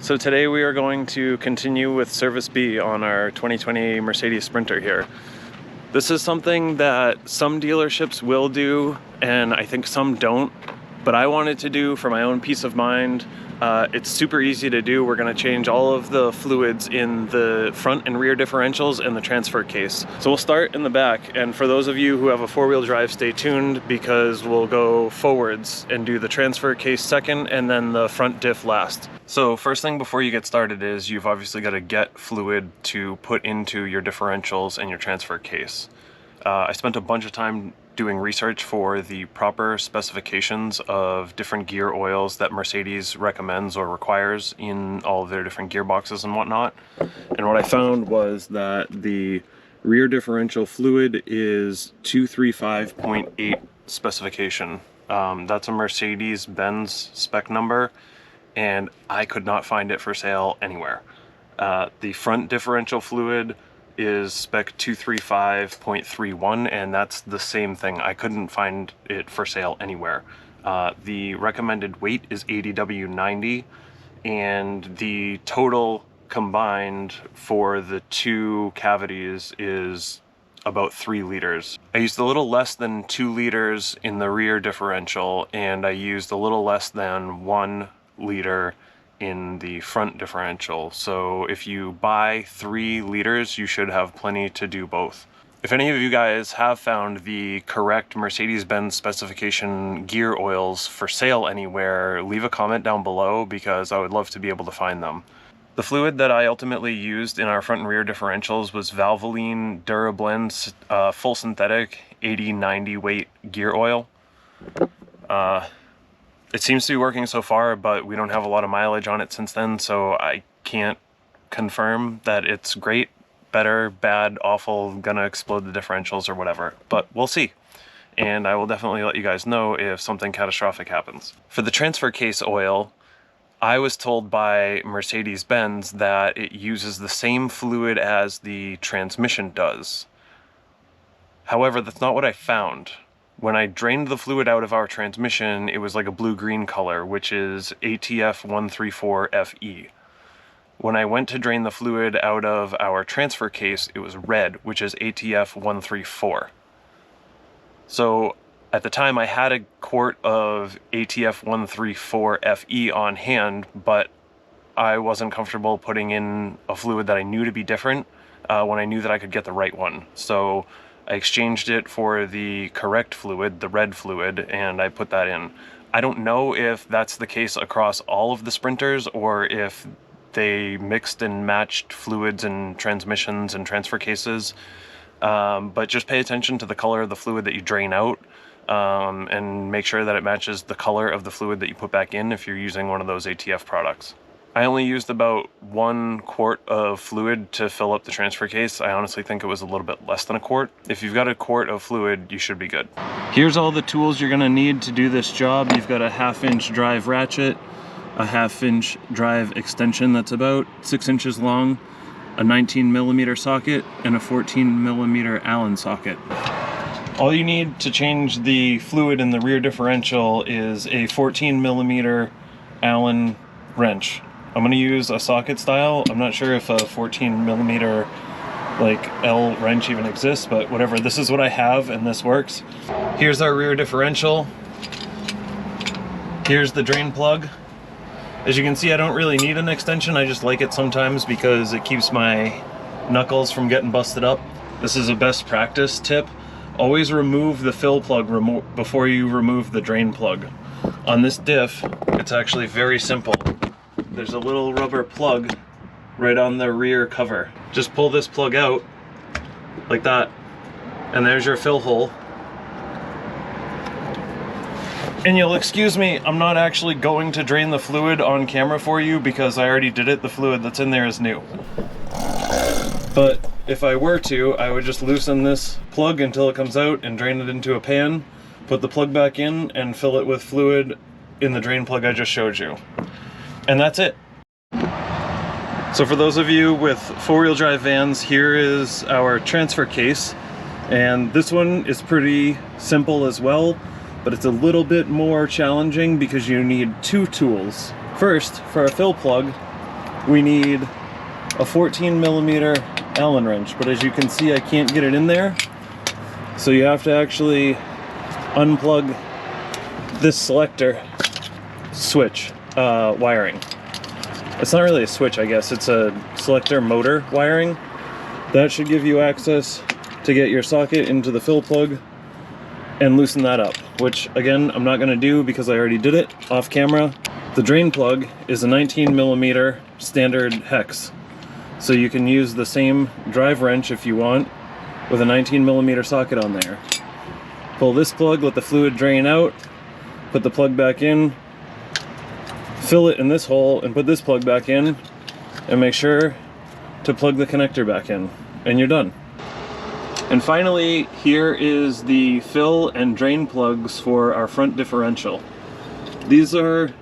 So today we are going to continue with Service B on our 2020 Mercedes Sprinter here. This is something that some dealerships will do and I think some don't, but I wanted to do for my own peace of mind. It's super easy to do. We're going to change all of the fluids in the front and rear differentials and the transfer case. So we'll start in the back, and for those of you who have a four-wheel drive, stay tuned because we'll go forwards and do the transfer case second and then the front diff last. So first thing before you get started is you've obviously got to get fluid to put into your differentials and your transfer case. I spent a bunch of time doing research for the proper specifications of different gear oils that Mercedes recommends or requires in all of their different gearboxes and whatnot. And what I found was that the rear differential fluid is 235.8 specification. That's a Mercedes-Benz spec number, and I could not find it for sale anywhere. The front differential fluid is spec 235.31, and that's the same thing. I couldn't find it for sale anywhere. The recommended weight is 80W90, and the total combined for the two cavities is about 3 liters. I used a little less than 2 liters in the rear differential, and I used a little less than 1 liter in the front differential. So if you buy 3 liters, you should have plenty to do both. If any of you guys have found the correct Mercedes-Benz specification gear oils for sale anywhere, leave a comment down below because I would love to be able to find them. The fluid that I ultimately used in our front and rear differentials was Valvoline Durablend full synthetic 80-90 weight gear oil. It seems to be working so far, but we don't have a lot of mileage on it since then, so I can't confirm that it's great, better, bad, awful, gonna explode the differentials or whatever, but we'll see. And I will definitely let you guys know if something catastrophic happens. For the transfer case oil, I was told by Mercedes-Benz that it uses the same fluid as the transmission does. However, that's not what I found. When I drained the fluid out of our transmission, it was like a blue-green color, which is ATF134FE. When I went to drain the fluid out of our transfer case, it was red, which is ATF134. So at the time I had a quart of ATF134FE on hand, but I wasn't comfortable putting in a fluid that I knew to be different when I knew that I could get the right one. So I exchanged it for the correct fluid, the red fluid, and I put that in. I don't know if that's the case across all of the Sprinters or if they mixed and matched fluids and transmissions and transfer cases, but just pay attention to the color of the fluid that you drain out and make sure that it matches the color of the fluid that you put back in if you're using one of those ATF products. I only used about 1 quart of fluid to fill up the transfer case. I honestly think it was a little bit less than a quart. If you've got a quart of fluid, you should be good. Here's all the tools you're gonna need to do this job. You've got a 1/2-inch drive ratchet, a 1/2-inch drive extension that's about 6 inches long, a 19mm socket, and a 14mm Allen socket. All you need to change the fluid in the rear differential is a 14mm Allen wrench. I'm going to use a socket style. I'm not sure if a 14mm like L wrench even exists, but whatever. This is what I have and this works. Here's our rear differential. Here's the drain plug. As you can see, I don't really need an extension. I just like it sometimes because it keeps my knuckles from getting busted up. This is a best practice tip. Always remove the fill plug before you remove the drain plug. On this diff, it's actually very simple. There's a little rubber plug right on the rear cover. Just pull this plug out like that, and there's your fill hole. And you'll excuse me, I'm not actually going to drain the fluid on camera for you because I already did it. The fluid that's in there is new. But if I were to, I would just loosen this plug until it comes out and drain it into a pan, put the plug back in, and fill it with fluid in the drain plug I just showed you. And that's it. So for those of you with four-wheel drive vans, here is our transfer case. And this one is pretty simple as well, but it's a little bit more challenging because you need 2 tools. First, for our fill plug, we need a 14 millimeter Allen wrench, but as you can see, I can't get it in there. So you have to actually unplug this selector switch wiring. It's not really a switch, I guess. It's a selector motor wiring. That should give you access to get your socket into the fill plug and loosen that up, which again, I'm not gonna do because I already did it off camera. The drain plug is a 19 millimeter standard hex. So you can use the same drive wrench if you want with a 19 millimeter socket on there. Pull this plug, let the fluid drain out, put the plug back in, fill it in this hole and put this plug back in, and make sure to plug the connector back in, and you're done. And finally, here is the fill and drain plugs for our front differential. These are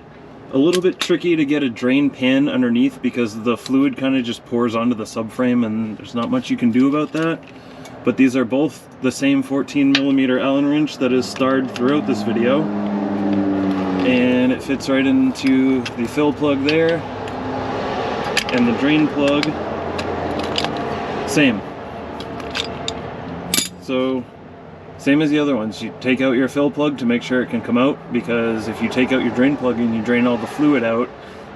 a little bit tricky to get a drain pan underneath because the fluid kind of just pours onto the subframe and there's not much you can do about that. But these are both the same 14 millimeter Allen wrench that is starred throughout this video. And it fits right into the fill plug there. And the drain plug, same. So, same as the other ones. You take out your fill plug to make sure it can come out, because if you take out your drain plug and you drain all the fluid out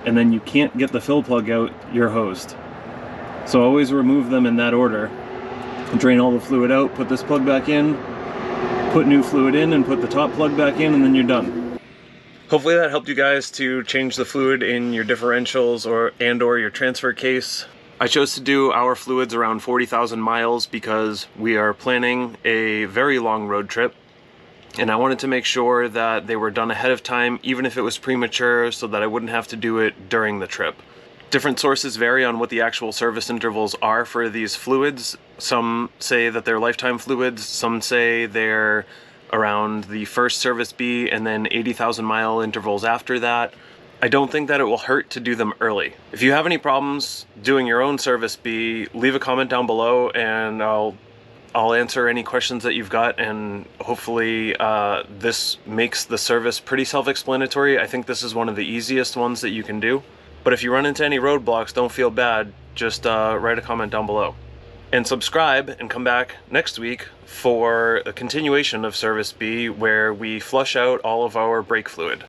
and then you can't get the fill plug out, you're hosed. So always remove them in that order. Drain all the fluid out, put this plug back in, put new fluid in, and put the top plug back in, and then you're done. Hopefully that helped you guys to change the fluid in your differentials or your transfer case. I chose to do our fluids around 40,000 miles because we are planning a very long road trip, and I wanted to make sure that they were done ahead of time, even if it was premature, so that I wouldn't have to do it during the trip. Different sources vary on what the actual service intervals are for these fluids. Some say that they're lifetime fluids, some say they're around the first service B and then 80,000 mile intervals after that. I don't think that it will hurt to do them early. If you have any problems doing your own service B, leave a comment down below and I'll answer any questions that you've got, and hopefully this makes the service pretty self-explanatory. I think this is one of the easiest ones that you can do. But if you run into any roadblocks, don't feel bad. Just write a comment down below. And subscribe and come back next week for a continuation of Service B where we flush out all of our brake fluid.